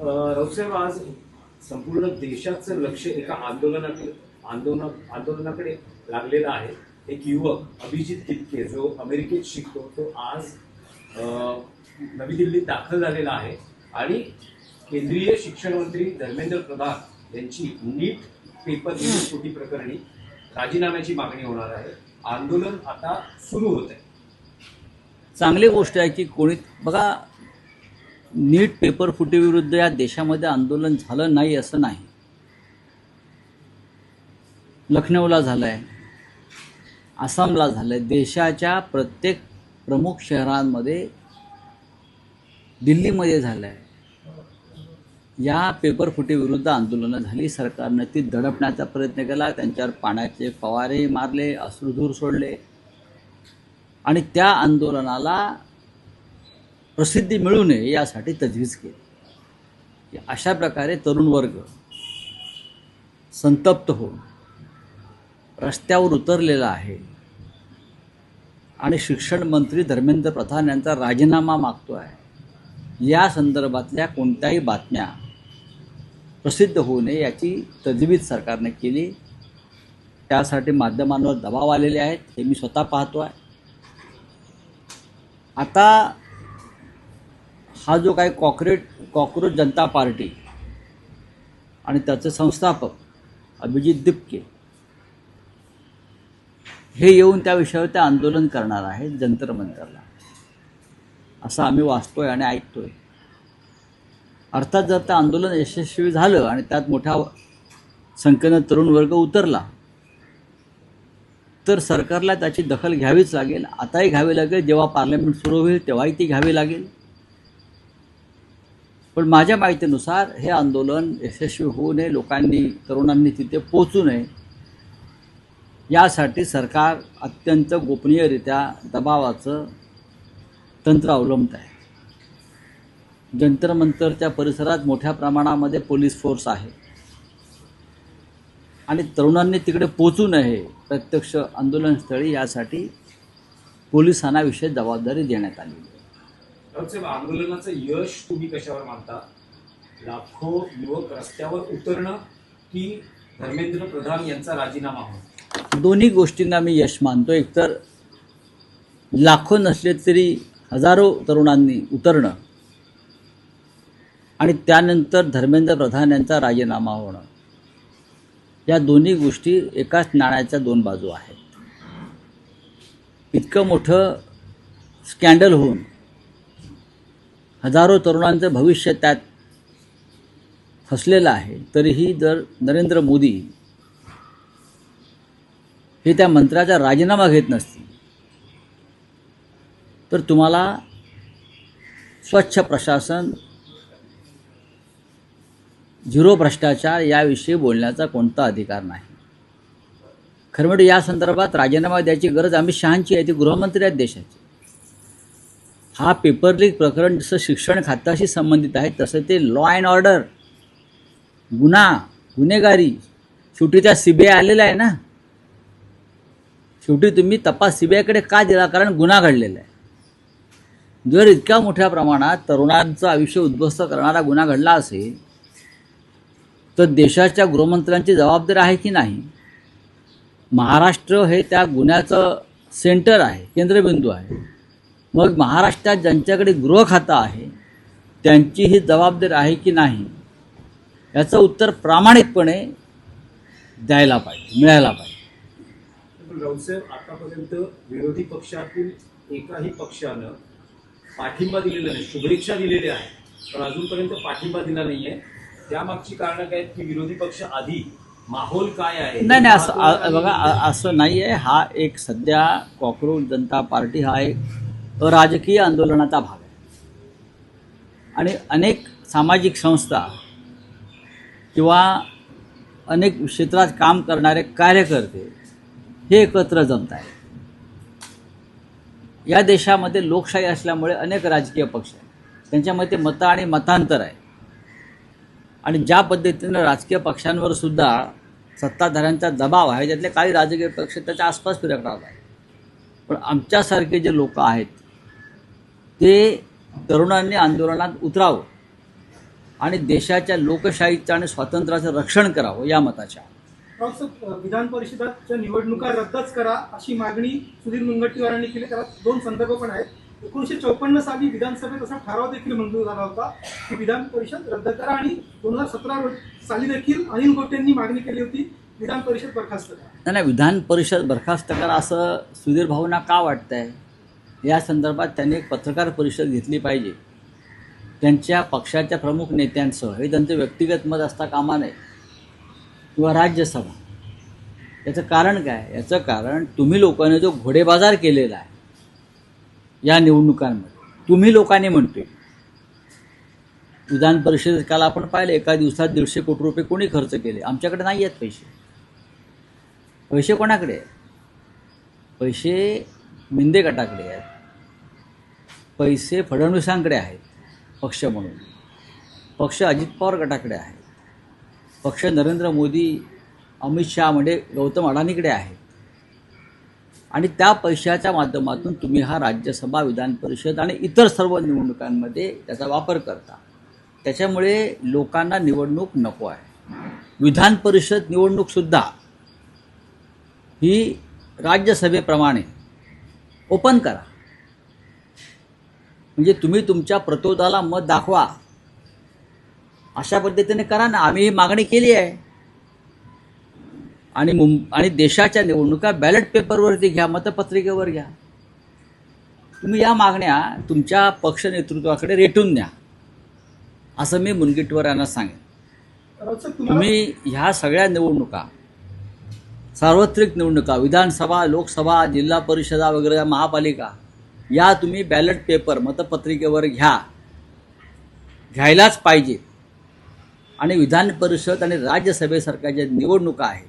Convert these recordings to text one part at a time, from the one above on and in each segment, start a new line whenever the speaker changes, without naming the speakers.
राऊतसाहेब, आज संपूर्ण देशाचं लक्ष एका आंदोलनाकडे लागलेलं आहे. एक युवक अभिजित तितके जो अमेरिकेत शिकतो तो आज नवी दिल्लीत दाखल झालेला आहे आणि केंद्रीय शिक्षण मंत्री धर्मेंद्र प्रधान यांची नीट पेपर फुटी प्रकरणी राजीनाम्याची मागणी होणार आहे. आंदोलन आता सुरू होत आहे.
चांगली गोष्ट आहे की कोणी बघा, नीट पेपर फुटीविरुद्ध या देशामध्ये आंदोलन झालं नाही असं नाही. लखनौला झालं आहे, आसामला झालं आहे, देशाच्या प्रत्येक प्रमुख शहरांमध्ये, दिल्लीमध्ये झालं आहे. या पेपर फुटीविरुद्ध आंदोलनं झाली. सरकारनं ती दडपण्याचा प्रयत्न केला, त्यांच्यावर पाण्याचे फवारे मारले, अश्रुधूर सोडले आणि त्या आंदोलनाला प्रसिद्धी मिळू नये यासाठी तजवीज केली. अशा प्रकारे तरुण वर्ग संतप्त होऊन रस्त्यावर उतरलेला आहे आणि शिक्षण मंत्री धर्मेंद्र प्रधान यांचा राजीनामा मागतो आहे. या संदर्भातल्या कोणत्याही बातम्या प्रसिद्ध होऊ नये याची तजवीज सरकारने केली. त्यासाठी माध्यमांवर दबाव आलेले आहेत, हे मी स्वतः पाहतो आहे. आता हा जो काही कॉक्रोच जनता पार्टी आणि त्याचे संस्थापक अभिजित तितके हे येऊन त्या विषयावर ते आंदोलन करणार आहेत जंतर मंतरला, असं आम्ही वाचतोय आणि ऐकतोय. अर्थात जर ते आंदोलन यशस्वी झालं आणि त्यात मोठ्या संख्येनं तरुण वर्ग उतरला तर सरकारला त्याची दखल घ्यावीच लागेल. आताही घ्यावी लागेल, जेव्हा पार्लमेंट सुरू होईल तेव्हाही ती घ्यावी लागेल. पण माझ्या माहितीनुसार हे आंदोलन यशस्वी होऊ नये, तरुणांनी तिथे पोचू नये यासाठी सरकार अत्यंत गोपनीयरित्या दबावाचं तंत्र अवलंबत आहे. जंतर मंतरच्या परिसरात मोठ्या प्रमाणामध्ये पोलीस फोर्स आहे आणि तरुणांनी तिकडे पोचू नये प्रत्यक्ष आंदोलनस्थळी यासाठी पोलिसांना विशेष जबाबदारी देण्यात आली आहे.
राऊतसाहेब, आंदोलनाचं यश तुम्ही कशावर मानता? लाखो युवक रस्त्यावर उतरणं की धर्मेंद्र प्रधान यांचा राजीनामा होणं?
दोन्ही गोष्टींना मी यश मानतो. एकतर लाखो नसले तरी हजारो तरुणांनी उतरणं आणि त्यानंतर धर्मेंद्र प्रधान यांचा राजीनामा होणं, या दोन्ही गोष्टी एकाच नाण्याच्या दोन बाजू आहेत. इतकं मोठं स्कॅन्डल होऊन हजारो तरुणांचं भविष्य त्यात फसलेलं आहे, तरीही जर नरेंद्र मोदी हे त्या मंत्र्याचा राजीनामा घेत नसतील तर तुम्हाला स्वच्छ प्रशासन, झिरो भ्रष्टाचार याविषयी बोलण्याचा कोणता अधिकार नाही. खरं म्हणजे या संदर्भात राजीनामा द्यायची गरज अमित शहांची आहे, ते गृहमंत्री आहेत देशाचे. हा पेपर लीक प्रकरण जसं शिक्षण खात्याशी संबंधित आहे तसं ते लॉ अँड ऑर्डर, गुन्हेगारी, शेवटी त्या CBI आलेला आहे ना. शेवटी तुम्ही तपास CBIकडे का दिला? कारण गुन्हा घडलेला आहे. जर इतक्या मोठ्या प्रमाणात तरुणांचं आयुष्य उद्ध्वस्त करणारा गुन्हा घडला असेल तर देशाच्या गृहमंत्र्यांची जबाबदारी आहे की नाही? महाराष्ट्र हे त्या गुन्ह्याचं सेंटर आहे, केंद्रबिंदू आहे. मग महाराष्ट्रात ज्यांच्याकडे गृह खातं आहे त्यांची ही जबाबदारी आहे की नाही याचं उत्तर प्रामाणिकपणे द्यायला पाहिजे, मिळायला पाहिजे.
राऊतसाहेब, आतापर्यंत विरोधी पक्षातील एकाही पक्षानं पाठिंबा दिलेला नाही, शुभेच्छा दिलेल्या आहेत पण अजूनपर्यंत पाठिंबा दिला नाही आहे. त्यामागची कारणं काय आहेत की विरोधी पक्ष आधी माहोल काय आहे?
नाही, असं बघा, असं नाही आहे. हा एक सध्या कॉक्रोच जनता पार्टी हा एक राजकीय आंदोलनाचा भाग आहे आणि अनेक सामाजिक संस्था किंवा अनेक क्षेत्रात काम करणारे कार्यकर्ते हे एकत्र जमत आहेत. या देशामध्ये लोकशाही असल्यामुळे अनेक राजकीय पक्ष आहेत, त्यांच्यामध्ये मतं आणि मतांतर आहे आणि ज्या पद्धतीनं राजकीय पक्षांवर सुद्धा सत्ताधाऱ्यांचा दबाव आहे त्यातले काही राजकीय पक्ष त्याच्या आसपास फिरकत आहेत. पण आमच्यासारखे जे लोक आहेत ते तरुणांनी आंदोलनात उतरावं आणि देशाच्या लोकशाहीचं आणि स्वातंत्र्याचं रक्षण करावं या मताच्या.
राऊतसाहेब, विधान परिषदाच्या निवडणुका रद्दच करा अशी मागणी सुधीर मुनगंटीवार यांनी केली. त्याला 2 संदर्भ पण आहेत. 1954 साली विधानसभेत असा ठराव देखील मंजूर झाला होता की विधान परिषद रद्द करा, आणि 2017 साली देखील अनिल गोटेंनी मागणी केली होती विधान परिषद बरखास्त करा.
नाही, विधान परिषद बरखास्त करा असं सुधीर भाऊंना का वाटतंय या संदर्भात त्यांनी एक पत्रकार परिषद घेतली पाहिजे. त्यांच्या पक्षाच्या प्रमुख नेत्यांसह, हे त्यांचं व्यक्तिगत मत असता कामा नये, किंवा राज्यसभा. याचं कारण काय? याचं कारण तुम्ही लोकांनी जो घोडेबाजार केलेला आहे या निवडणुकांमध्ये, तुम्ही लोकांनी म्हणतोय. विधान परिषदेत काल आपण पाहिलं, एका दिवसात 150 कोटी रुपये कोणी खर्च केले. आमच्याकडे नाही आहेत पैसे. पैसे कोणाकडे आहेत? पैसे मिंदे गटाकडे आहेत, पैसे फडणवीसांकडे आहेत पक्ष म्हणून, पक्ष अजित पवार गटाकडे आहे, पक्ष नरेंद्र मोदी, अमित शहा म्हणजे गौतम अडाणीकडे आहे. आणि त्या पैशाच्या माध्यमातून तुम्ही हा राज्यसभा, विधान परिषद आणि इतर सर्व निवडणुकांमध्ये त्याचा वापर करता. त्याच्यामुळे लोकांना निवडणूक नको आहे. विधान परिषद निवडणूकसुद्धा ही राज्यसभेप्रमाणे ओपन करा. म्हणजे तुम्ही तुमच्या प्रतिरोधाला मत दाखवा, अशा पद्धतीने करा ना. आम्ही ही मागणी केली आहे. आणि देशाच्या निवडणुका बॅलेट पेपरवरती घ्या, मतपत्रिकेवर घ्या. तुम्ही या मागण्या तुमच्या पक्ष नेतृत्वाकडे रेटून द्या, असं मी मुनगंटीवार यांना सांगेन. तुम्ही ह्या सगळ्या निवडणुका, सार्वत्रिक निवडणुका, विधानसभा, लोकसभा, जिल्हा परिषदा वगैरे, महापालिका, या तुम्ही बॅलेट पेपर, मतपत्रिकेवर घ्यायलाच पाहिजे. आणि विधान परिषद आणि राज्यसभेसारख्या ज्या निवडणुका आहेत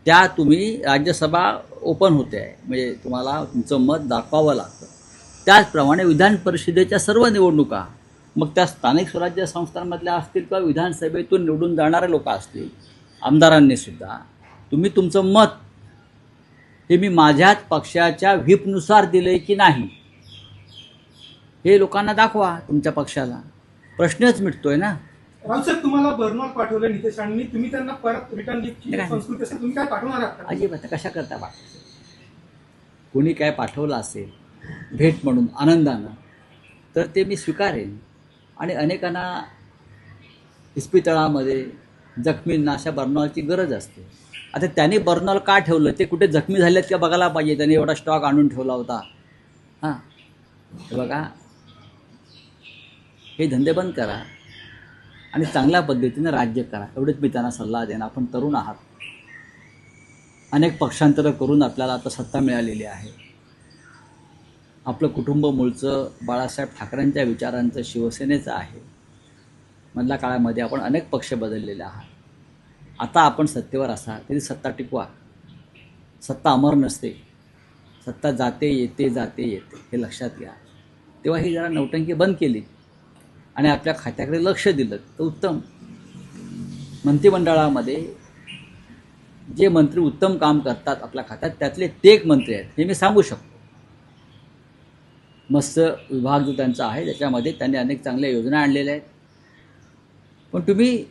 त्या तुम्ही, राज्यसभा ओपन होते आहे म्हणजे तुम्हाला तुमचं मत दाखवावं लागतं. त्याचप्रमाणे विधान परिषदेच्या सर्व निवडणुका, मग त्या स्थानिक स्वराज्य संस्थांमधल्या असतील किंवा विधानसभेतून निवडून जाणारे लोक असतील, आमदारांनीसुद्धा, तुम्ही तुमचं मत हे मी माझ्याच पक्षाच्या व्हीपनुसार दिले की नाही हे लोकांना दाखवा. तुमच्या पक्षाला प्रश्नच मिटतोय ना.
राऊतसाहेब, तुम्हाला बर्नॉल पाठवले नितेश राणेंनी, तुम्ही त्यांना परत रिटर्न गिफ्टची संस्कृती असेल, तुम्ही काय पाठवणार आहात का?
अजिबात. कशा करता पाठवायचं? कोणी काय पाठवलं असेल भेट म्हणून आनंदानं, तर ते मी स्वीकारेन. आणि अनेकांना इस्पितळामध्ये जखमींना अशा बर्नॉलची गरज असते. आता त्यांनी बर्नॉल का ठेवलं, ते कुठे जखमी झालेत का बघायला पाहिजे. त्यांनी एवढा स्टॉक आणून ठेवला होता. हां, बघा, हे धंदे बंद करा आणि चांगल्या पद्धतीने राज्य करा, एवढेच मी त्यांना सल्ला देईन. आपण तरुण आहात, अनेक पक्षांतरं करून आपल्याला आता सत्ता मिळालेली आहे. आपलं कुटुंब मूळचं बाळासाहेब ठाकरेंच्या विचारांचं, शिवसेनेचं आहे. मधल्या काळामध्ये आपण अनेक पक्ष बदललेले आहात. आता आपण सत्तेवर असा तरी सत्ता टिकवा. सत्ता अमर नसते, सत्ता जाते येते, जाते येते, हे लक्षात घ्या. तेव्हा ही जरा नौटंकी बंद केली आणि आपल्या खात्याकडे लक्ष दिलं तर उत्तम. मंत्रिमंडळामध्ये जे मंत्री उत्तम काम करतात आपल्या खात्यात, त्यातले ते एक मंत्री आहेत, हे मी सांगू शकतो. मत्स्य विभाग जो त्यांचा आहे त्याच्यामध्ये त्यांनी अनेक चांगल्या योजना आणलेल्या आहेत. पण तुम्ही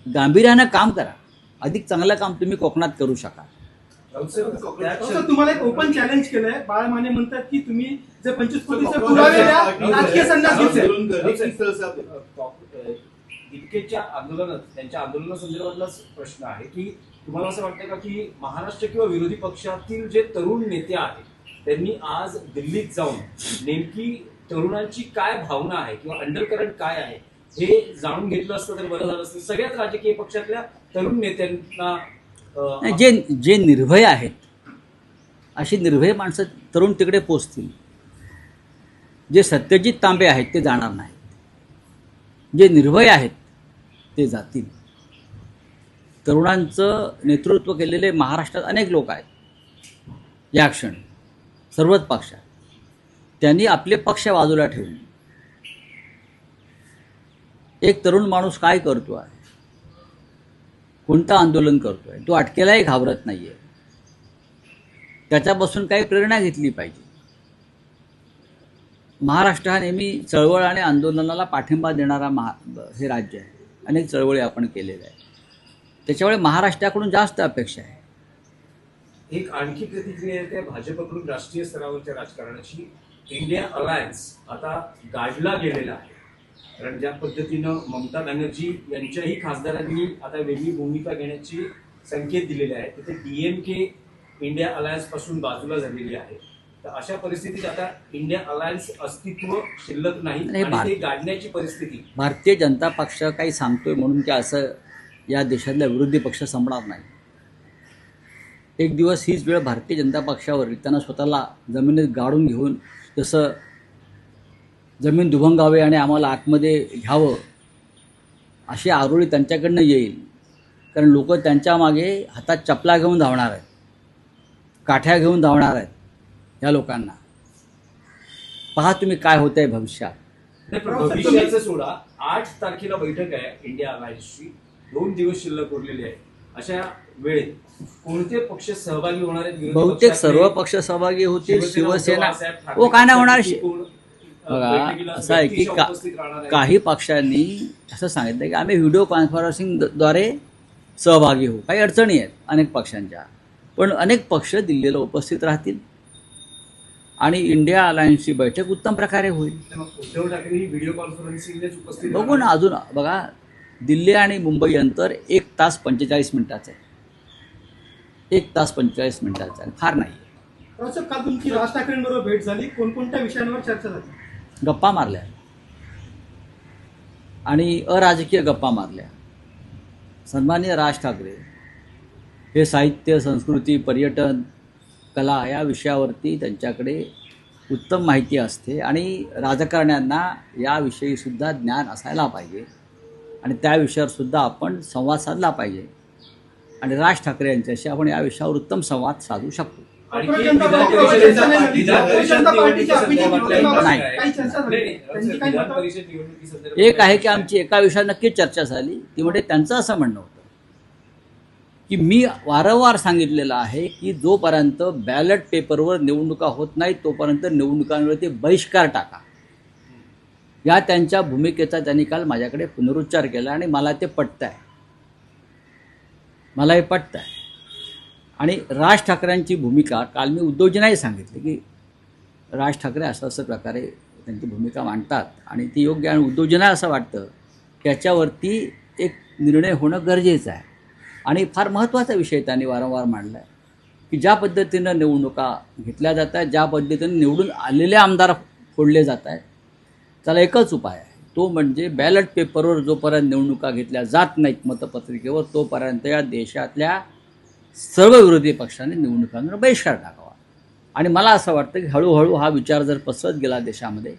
गांभीर्यानं काम करा, अधिक चांगलं काम तुम्ही कोकणात करू शकाल.
तुम्हाला एक ओपन चॅलेंज केलंय. बाळा माने म्हणतात की तुम्ही जे 25 कोटीचे पुरावे द्या, राजकीय संन्यास घेतले.
दीपिकेच्या आंदोलनात, त्यांच्या आंदोलनासंदर्भातलाच प्रश्न आहे की तुम्हाला असं वाटतं का की महाराष्ट्र किंवा विरोधी पक्षातील जे तरुण नेते आहेत त्यांनी आज दिल्लीत जाऊन नेमकी तरुणांची काय भावना आहे किंवा अंडरकरंट काय आहे हे जाणून घेतलं असतं तर बरं झालं असतं. सगळ्याच राजकीय पक्षातल्या तरुण नेत्यांना,
जे निर्भय आहेत, अशी निर्भय माणसं तरुण तिकडे पोचतील. जे सत्यजित तांबे आहेत ते जाणार नाहीत. जे निर्भय आहेत ते जातील. तरुणांचं नेतृत्व केलेले महाराष्ट्रात अनेक लोक आहेत या क्षणी, सर्वच पक्षात. त्यांनी आपले पक्ष बाजूला ठेवून एक तरुण माणूस काय करतो आहे, कोणतं आंदोलन करतो आहे, तो अटकेलाही घाबरत नाही आहे. त्याच्यापासून काही प्रेरणा घेतली पाहिजे. महाराष्ट्र हा नेहमी चळवळ आणि आंदोलनाला पाठिंबा देणारा हे राज्य आहे. अनेक चळवळी आपण केलेल्या आहे. त्याच्यामुळे महाराष्ट्राकडून जास्त अपेक्षा आहे.
एक आणखी प्रतिक्रिया येते भाजपकडून राष्ट्रीय स्तरावरच्या राजकारणाची. इंडिया अलायन्स आता गाडला गेलेला आहे. कारण ज्या पद्धतीनं ममता बॅनर्जी यांच्याही खासदारांनी आता वेगळी भूमिका घेण्याची संकेत दिलेले आहेत, तिथे डीएमके इंडिया अलायन्स पासून बाजूला झालेली आहे. तर अशा परिस्थितीत आता इंडिया अलायन्स अस्तित्व शिल्लक नाही आणि ते गाडण्याची परिस्थिती.
भारतीय जनता पक्ष काही सांगतोय म्हणून की असं या देशातल्या विरोधी पक्ष संपणार नाही. एक दिवस हीच वेळ भारतीय जनता पक्षावर त्यांना स्वतःला जमिनीत गाडून घेऊन जसं जमीन दुभंगावे आणि आम्हाला आतमध्ये घ्यावं अशी आरोळी त्यांच्याकडनं येईल. कारण लोक त्यांच्या मागे हातात चपला घेऊन धावणार आहेत, काठ्या घेऊन धावणार आहेत या लोकांना. पहा तुम्ही काय होत आहे भविष्यात.
भविष्याचं सोडा, 8 तारखेला बैठक आहे इंडिया अलायन्सची, 2 दिवस शिल्लक उरलेले आहेत. अशा वेळेत कोणते पक्ष सहभागी होणार आहेत?
बहुतेक सर्व पक्ष सहभागी होतील. शिवसेना हो काय नाही होणार. बघा असं आहे की काही पक्षांनी असं सांगितलं की आम्ही व्हिडिओ कॉन्फरन्सिंगद्वारे सहभागी होऊ. काही अडचणी आहेत अनेक पक्षांच्या, पण अनेक पक्ष दिल्लीला उपस्थित राहतील आणि इंडिया अलायन्सची बैठक उत्तम प्रकारे होईल.
उद्धव ठाकरे व्हिडिओ कॉन्फरन्सिंगलाच उपस्थित
बघू ना. अजून बघा, दिल्ली आणि मुंबई अंतर 1 तास 45 मिनिटाचं आहे. 1 तास 45 मिनिटाचं आहे, फार नाही.
काल तुमची राज ठाकरेंबरोबर भेट झाली, कोणकोणत्या विषयांवर चर्चा झाली?
गप्पा मारल्या आणि अराजकीय गप्पा मारल्या. सन्माननीय राज ठाकरे हे साहित्य, संस्कृती, पर्यटन, कला या विषयावरती त्यांच्याकडे उत्तम माहिती असते आणि राजकारण्यांना याविषयीसुद्धा ज्ञान असायला पाहिजे आणि त्या विषयावरसुद्धा आपण संवाद साधला पाहिजे. आणि राज ठाकरे यांच्याशी आपण या विषयावर उत्तम संवाद साधू शकतो. एक आहे की आमची एका विषयात नक्कीच चर्चा झाली. ती म्हणजे त्यांचं असं म्हणणं होतं की मी वारंवार सांगितलेलं आहे की जोपर्यंत बॅलेट पेपरवर निवडणुका होत नाही तोपर्यंत निवडणुकांवरती बहिष्कार टाका. या त्यांच्या भूमिकेचा त्यांनी काल माझ्याकडे पुनरुच्चार केला आणि मला ते पटतं आहे. मला हे पटतं आहे. आणि राज ठाकरेंची भूमिका काल मी उद्धवजींनाही सांगितले की राज ठाकरे असं प्रकारे त्यांची भूमिका मांडतात आणि ती योग्य. आणि उद्धवजींना असं वाटतं की याच्यावरती एक निर्णय होणं गरजेचं आहे. आणि फार महत्त्वाचा विषय त्यांनी वारंवार मांडला आहे की ज्या पद्धतीनं निवडणुका घेतल्या जात आहेत, ज्या पद्धतीनं निवडून आलेले आमदार फोडले जात आहेत, त्याला एकच उपाय आहे, तो म्हणजे बॅलेट पेपरवर जोपर्यंत निवडणुका घेतल्या जात नाहीत मतपत्रिकेवर तोपर्यंत या देशातल्या सर्व विरोधी पक्षांनी निवडणुकांवर बहिष्कार टाकावा. आणि मला असं वाटतं की हळूहळू हा विचार जर पसरत गेला देशामध्ये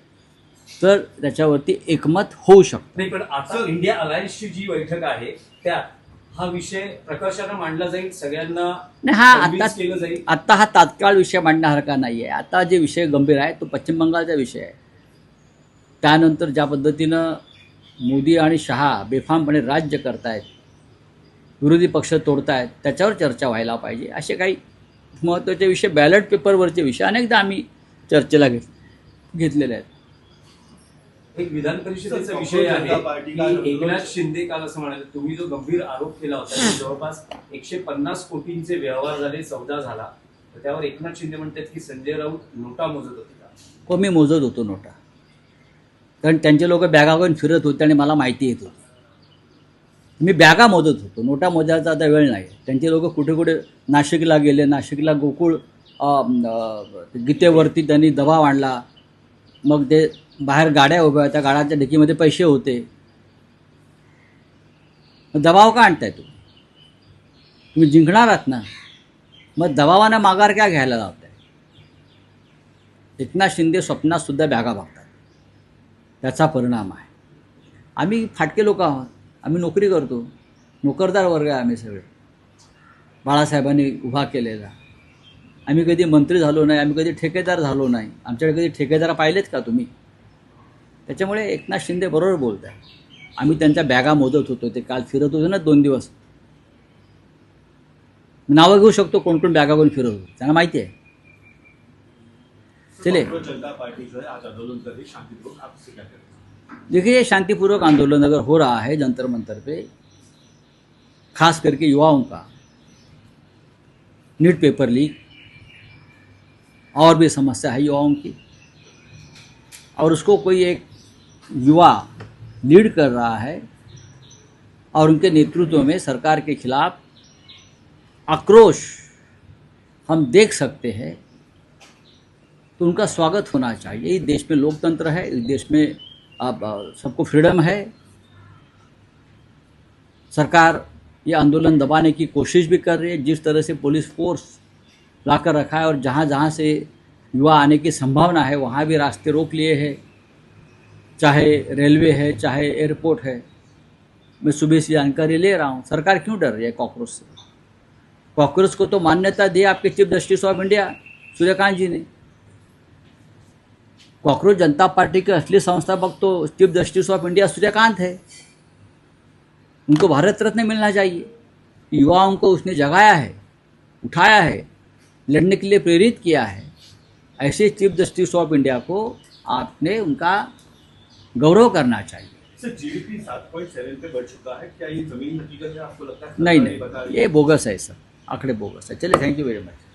तर त्याच्यावरती एकमत होऊ शकतं.
नाही, पण आता इंडिया अलायन्सची जी बैठक आहे त्यात हा विषय प्रकर्षानं मांडला जाईल, सगळ्यांना केलं जाईल.
आता हा तात्काळ विषय मांडण्यासारखा नाही आहे. आता जे विषय गंभीर आहे तो पश्चिम बंगालचा विषय आहे. त्यानंतर ज्या पद्धतीनं मोदी आणि शहा बेफामपणे राज्य करतायत, विरोधी पक्ष तोडतायत, त्याच्यावर चर्चा व्हायला पाहिजे. असे काही महत्त्वाचे विषय, बॅलेट पेपरवरचे विषय अनेकदा आम्ही चर्चेला घेतलेले आहेत.
एक विधान परिषदेचा विषय आहे की एकनाथ शिंदे काल असं म्हणाले, तुम्ही जो गंभीर आरोप केला होता की जवळपास 150 कोटींचे व्यवहार झाले, सौदा झाला, तर त्यावर एकनाथ शिंदे म्हणतात की संजय राऊत नोटा मोजत होते का?
हो, मी मोजत होतो नोटा. कारण त्यांचे लोक बॅगा घेऊन फिरत होते आणि मला माहिती येत होती. मी बॅगा मोजत होतो, नोटा मोजायचा आता वेळ नाही. त्यांचे लोक कुठे कुठे नाशिकला गेले, नाशिकला गोकुळ गीतेवरती त्यांनी दबाव आणला. मग ते बाहेर गाड्या उभ्या होत्या, गाड्यांच्या डिकीमध्ये पैसे होते. दबाव का आणताय तुम्ही जिंकणार आहात ना, मग दबावानं माघार क्या घ्यायला लावताय? एकनाथ शिंदे स्वप्नात सुद्धा बॅगा बघतात, त्याचा परिणाम आहे. आम्ही फाटके लोक आहोत, आम्ही नोकरी करतो, नोकरदार वर्ग आहे आम्ही सगळे, बाळासाहेबांनी उभा केलेला. आम्ही कधी मंत्री झालो नाही, आम्ही कधी ठेकेदार झालो नाही. आमच्याकडे कधी ठेकेदार पाहिलेत का तुम्ही? त्याच्यामुळे एकनाथ शिंदे बरोबर बोलत आहे. आम्ही त्यांच्या बॅगा मोजत होतो, ते काल फिरत होते ना 2 दिवस. नावं घेऊ शकतो कोण कोण बॅगा घेऊन फिरत होतो, त्यांना माहिती आहे. चलिए
कांग्रेस जनता पार्टी जो है आज आंदोलन कर रही है शांतिपूर्वक, आप इससे क्या करें?
देखिए, ये शांतिपूर्वक आंदोलन अगर हो रहा है जंतर मंतर पे, खास करके युवाओं का, नीट पेपर लीक और भी समस्या है युवाओं की, और उसको कोई एक युवा लीड कर रहा है और उनके नेतृत्व में सरकार के खिलाफ आक्रोश हम देख सकते हैं, तो उनका स्वागत होना चाहिए। इस देश में लोकतंत्र है, इस देश में अब सबको फ्रीडम है। सरकार ये आंदोलन दबाने की कोशिश भी कर रही है, जिस तरह से पुलिस फोर्स लाकर रखा है और जहाँ जहाँ से युवा आने की संभावना है वहाँ भी रास्ते रोक लिए हैं, चाहे रेलवे है चाहे एयरपोर्ट है। मैं सुबह से जानकारी ले रहा हूँ। सरकार क्यों डर रही है कॉकरोच से? कॉकरोच को तो मान्यता दी आपके chief justice of India Suryakant ji ने। कॉकरोच जनता पार्टी के असली संस्थापक तो chief justice of India Suryakant है। उनको भारत रत्न मिलना चाहिए। युवाओं को उसने जगाया है, उठाया है, लड़ने के लिए प्रेरित किया है। ऐसे चीफ जस्टिस ऑफ इंडिया को आपने उनका गौरव करना चाहिए।
सर, जीडीपी 7.7 पे बढ़ चुका है, क्या ये जमीन हकीकत है? आपको लगता है
नहीं, ये बोगस है सर, आंकड़े बोगस है। चलिए, थैंक यू वेरी मच।